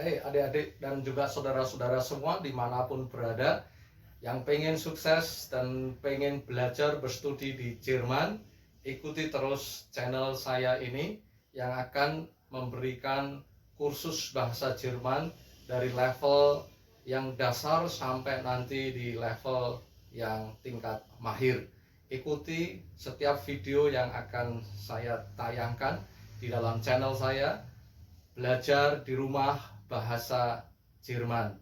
Hai adik-adik dan juga saudara-saudara semua dimanapun berada yang pengen sukses dan pengen belajar berstudi di Jerman, ikuti terus channel saya ini yang akan memberikan kursus bahasa Jerman dari level yang dasar sampai nanti di level yang tingkat mahir. Ikuti setiap video yang akan saya tayangkan di dalam channel saya. Belajar di rumah bahasa Jerman.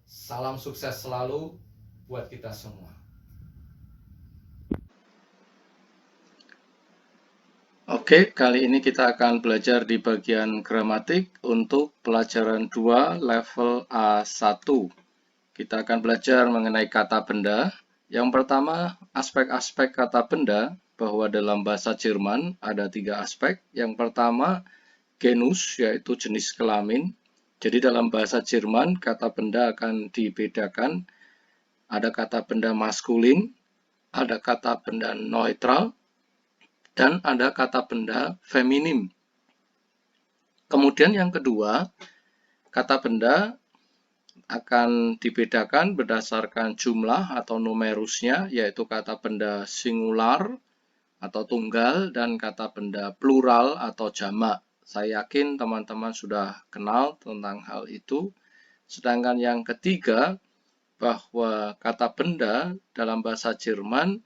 Salam sukses selalu buat kita semua. Oke, kali ini kita akan belajar di bagian gramatik untuk pelajaran 2 level A1. Kita akan belajar mengenai kata benda. Yang pertama, aspek-aspek kata benda, bahwa dalam bahasa Jerman ada 3 aspek. Yang pertama, genus, yaitu jenis kelamin. Jadi dalam bahasa Jerman, kata benda akan dibedakan. Ada kata benda maskulin, ada kata benda neutral, dan ada kata benda feminim. Kemudian yang kedua, kata benda akan dibedakan berdasarkan jumlah atau numerusnya, yaitu kata benda singular atau tunggal dan kata benda plural atau jamak. Saya yakin teman-teman sudah kenal tentang hal itu. Sedangkan yang ketiga, bahwa kata benda dalam bahasa Jerman,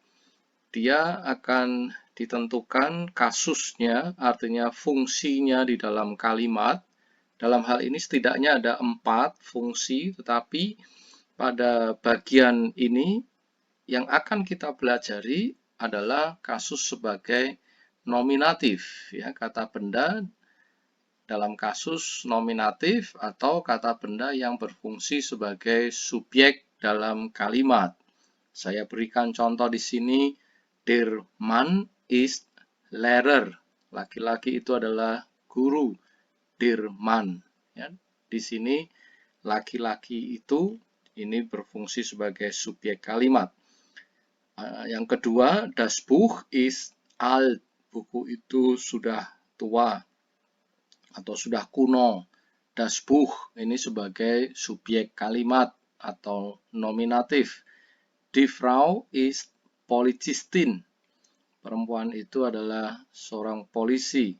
dia akan ditentukan kasusnya, artinya fungsinya di dalam kalimat. Dalam hal ini setidaknya ada 4 fungsi, tetapi pada bagian ini yang akan kita pelajari adalah kasus sebagai nominatif, ya, kata benda dalam kasus nominatif atau kata benda yang berfungsi sebagai subjek dalam kalimat. Saya berikan contoh di sini, der Mann ist Lehrer. Laki-laki itu adalah guru. Der Mann. Ya, di sini laki-laki itu ini berfungsi sebagai subjek kalimat. Yang kedua, das Buch ist alt. Buku itu sudah tua atau sudah kuno. Das Buch ini sebagai subjek kalimat atau nominatif. Die Frau ist Polizistin. Perempuan itu adalah seorang polisi.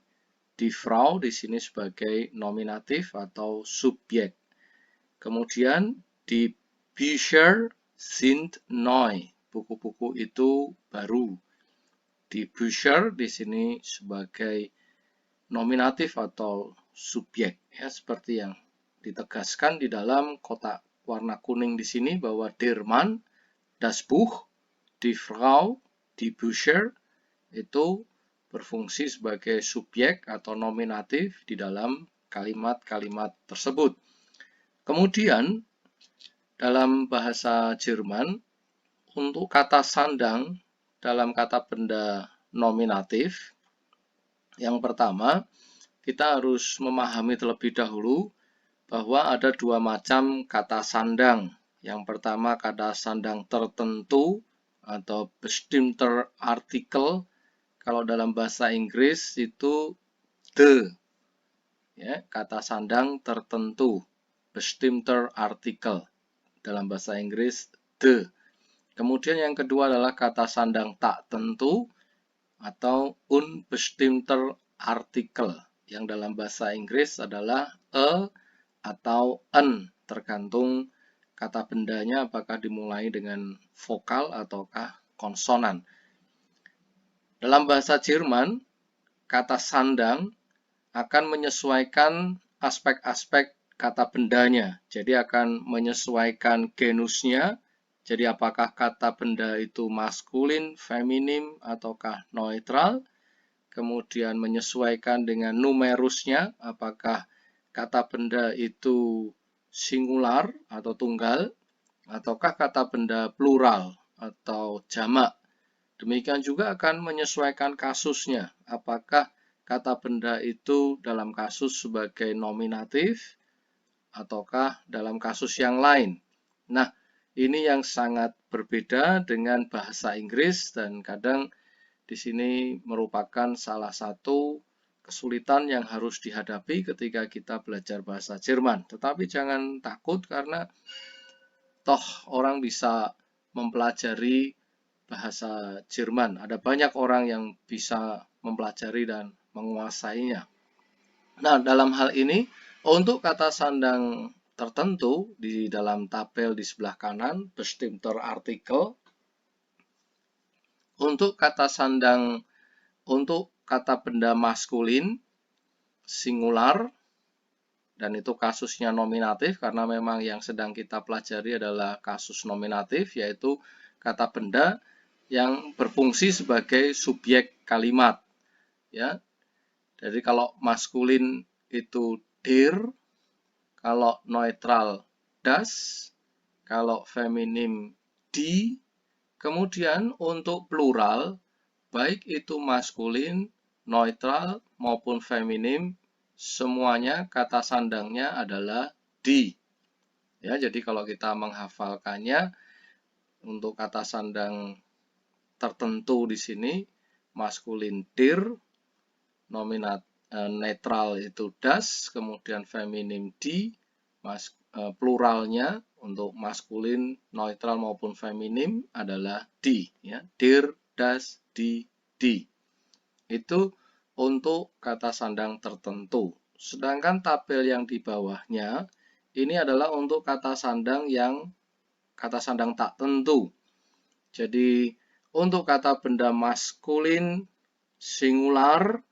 Die Frau di sini sebagai nominatif atau subjek. Kemudian die Bücher sind neu. Buku-buku itu baru. Die Bücher di sini sebagai nominatif atau subjek, ya, seperti yang ditegaskan di dalam kotak warna kuning di sini bahwa der Mann, das Buch, die Frau, die Bücher itu berfungsi sebagai subjek atau nominatif di dalam kalimat-kalimat tersebut. Kemudian dalam bahasa Jerman, untuk kata sandang dalam kata benda nominatif, yang pertama kita harus memahami terlebih dahulu bahwa ada 2 macam kata sandang. Yang pertama kata sandang tertentu atau bestimmter artikel. Kalau dalam bahasa Inggris itu the, ya, kata sandang tertentu, bestimmter artikel. Dalam bahasa Inggris the. Kemudian yang kedua adalah kata sandang tak tentu atau unbestimmter artikel, yang dalam bahasa Inggris adalah a atau an, tergantung kata bendanya apakah dimulai dengan vokal ataukah konsonan. Dalam bahasa Jerman, kata sandang akan menyesuaikan aspek-aspek kata bendanya. Jadi akan menyesuaikan genusnya. Jadi apakah kata benda itu maskulin, feminim, ataukah neutral. Kemudian menyesuaikan dengan numerusnya, apakah kata benda itu singular atau tunggal, ataukah kata benda plural atau jamak. Demikian juga akan menyesuaikan kasusnya, apakah kata benda itu dalam kasus sebagai nominatif ataukah dalam kasus yang lain. Nah, ini yang sangat berbeda dengan bahasa Inggris dan kadang di sini merupakan salah satu kesulitan yang harus dihadapi ketika kita belajar bahasa Jerman. Tetapi jangan takut karena toh orang bisa mempelajari bahasa Jerman. Ada banyak orang yang bisa mempelajari dan menguasainya. Nah, dalam hal ini, untuk kata sandang tertentu di dalam tabel di sebelah kanan, bestimmter artikel, untuk kata sandang, untuk kata benda maskulin, singular, dan itu kasusnya nominatif, karena memang yang sedang kita pelajari adalah kasus nominatif, yaitu kata benda yang berfungsi sebagai subjek kalimat. Ya, jadi kalau maskulin itu der, kalau neutral das, kalau feminim die. Kemudian untuk plural, baik itu maskulin, neutral maupun feminim, semuanya kata sandangnya adalah die. Ya, jadi kalau kita menghafalkannya untuk kata sandang tertentu di sini, maskulin der, netral itu das, kemudian feminim die, pluralnya untuk maskulin, neutral maupun feminim adalah die, ya. Der, das, die. Itu untuk kata sandang tertentu. Sedangkan tabel yang di bawahnya ini adalah untuk kata sandang tak tentu. Jadi untuk kata benda maskulin singular,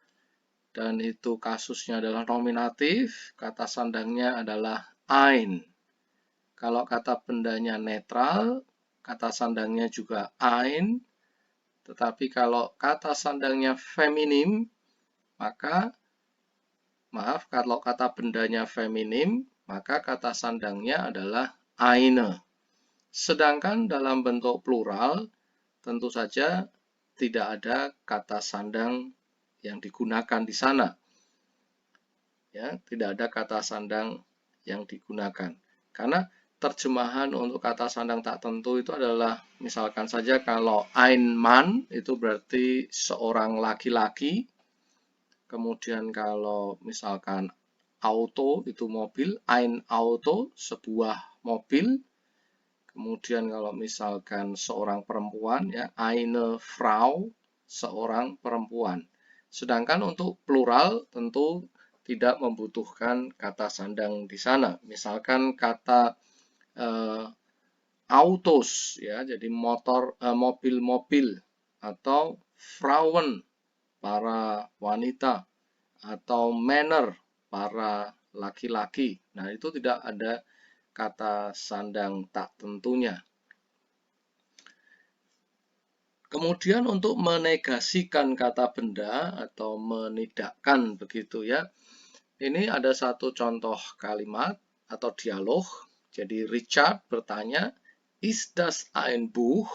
dan itu kasusnya adalah nominatif, kata sandangnya adalah ein. Kalau kata bendanya netral, kata sandangnya juga ein. Tetapi kalau kata sandangnya feminim, kalau kata bendanya feminim, maka kata sandangnya adalah eine. Sedangkan dalam bentuk plural, tentu saja tidak ada kata sandang yang digunakan di sana. Ya, tidak ada kata sandang yang digunakan. Karena terjemahan untuk kata sandang tak tentu itu adalah, misalkan saja kalau ein Mann itu berarti seorang laki-laki. Kemudian kalau misalkan auto itu mobil, ein Auto sebuah mobil. Kemudian kalau misalkan seorang perempuan, ya, eine Frau, seorang perempuan. Sedangkan untuk plural tentu tidak membutuhkan kata sandang di sana. Misalkan kata autos, ya, jadi mobil-mobil, atau Frauen, para wanita, atau Männer, para laki-laki. Nah, itu tidak ada kata sandang tak tentunya. Kemudian untuk menegasikan kata benda atau menidakkan begitu, ya. Ini ada satu contoh kalimat atau dialog. Jadi Richard bertanya, "Ist das ein Buch?"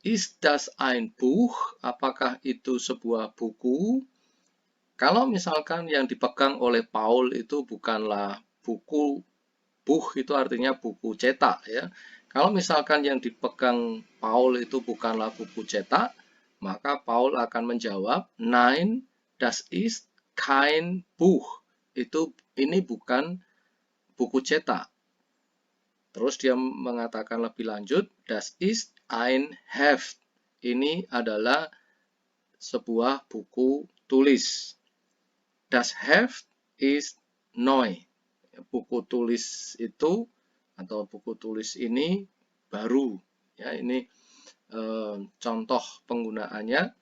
Ist das ein Buch? Apakah itu sebuah buku? Kalau misalkan yang dipegang oleh Paul itu bukanlah buku, buch itu artinya buku cetak, ya. Kalau misalkan yang dipegang Paul itu bukanlah buku cetak, maka Paul akan menjawab, "Nein, das ist kein Buch." Ini bukan buku cetak. Terus dia mengatakan lebih lanjut, "Das ist ein Heft." Ini adalah sebuah buku tulis. Das Heft ist neu. Buku tulis itu atau buku tulis ini baru, ya. Ini contoh penggunaannya.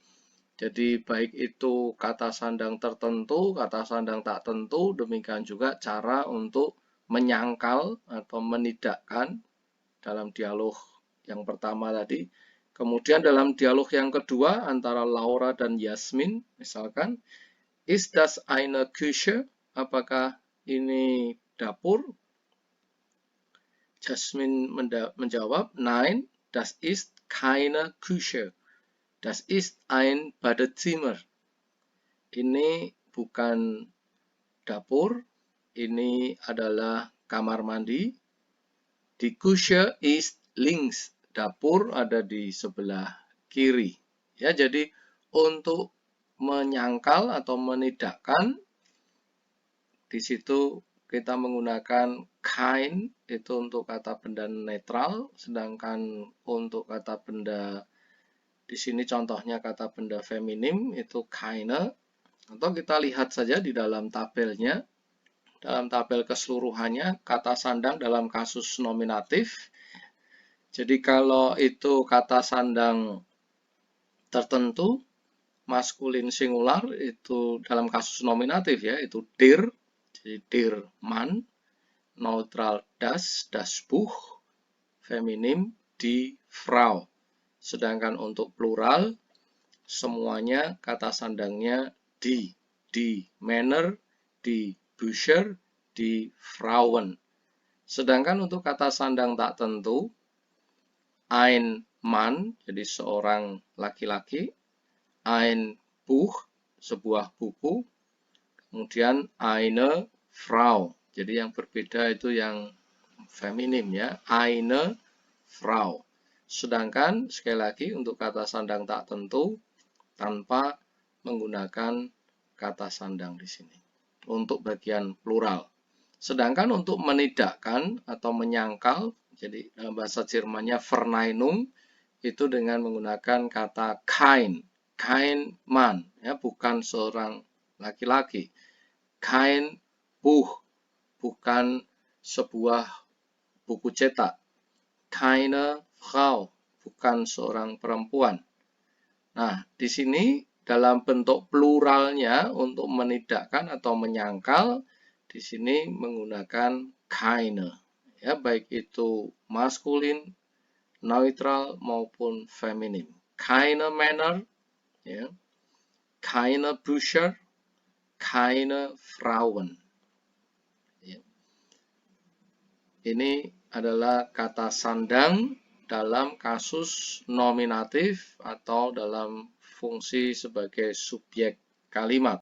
Jadi baik itu kata sandang tertentu, kata sandang tak tentu, demikian juga cara untuk menyangkal atau menidakkan dalam dialog yang pertama tadi. Kemudian dalam dialog yang kedua antara Laura dan Yasmin, misalkan, "Ist das eine Küche?" Apakah ini dapur? Jasmine menjawab, "Nein, das ist keine Küche. Das ist ein Badezimmer." Ini bukan dapur, ini adalah kamar mandi. Die Küche ist links. Dapur ada di sebelah kiri. Ya, jadi untuk menyangkal atau menidakkan, di situ kita menggunakan kind itu untuk kata benda netral, sedangkan untuk kata benda di sini contohnya kata benda feminim itu keine. Atau kita lihat saja di dalam tabelnya, dalam tabel keseluruhannya kata sandang dalam kasus nominatif. Jadi kalau itu kata sandang tertentu maskulin singular itu dalam kasus nominatif ya, itu dir, jadi dir man, neutral das Buch, feminim die Frau. Sedangkan untuk plural semuanya kata sandangnya die Männer, die Bücher, die Frauen. Sedangkan untuk kata sandang tak tentu, ein Mann, jadi seorang laki-laki, ein Buch, sebuah buku, kemudian eine Frau, jadi yang berbeda itu yang feminim ya, eine Frau. Sedangkan sekali lagi untuk kata sandang tak tentu tanpa menggunakan kata sandang di sini untuk bagian plural. Sedangkan untuk menidakkan atau menyangkal, jadi dalam bahasa Jermannya Verneinung, itu dengan menggunakan kata kein Mann, ya, bukan seorang laki-laki. Kein Buch, bukan sebuah buku cetak. Keine Frau, bukan seorang perempuan. Nah, di sini dalam bentuk pluralnya untuk menidakkan atau menyangkal, di sini menggunakan keine. Ya, baik itu maskulin, neutral maupun feminim. Keine Männer, ya, keine Bücher, keine Frauen. Ya. Ini adalah kata sandang dalam kasus nominatif atau dalam fungsi sebagai subjek kalimat.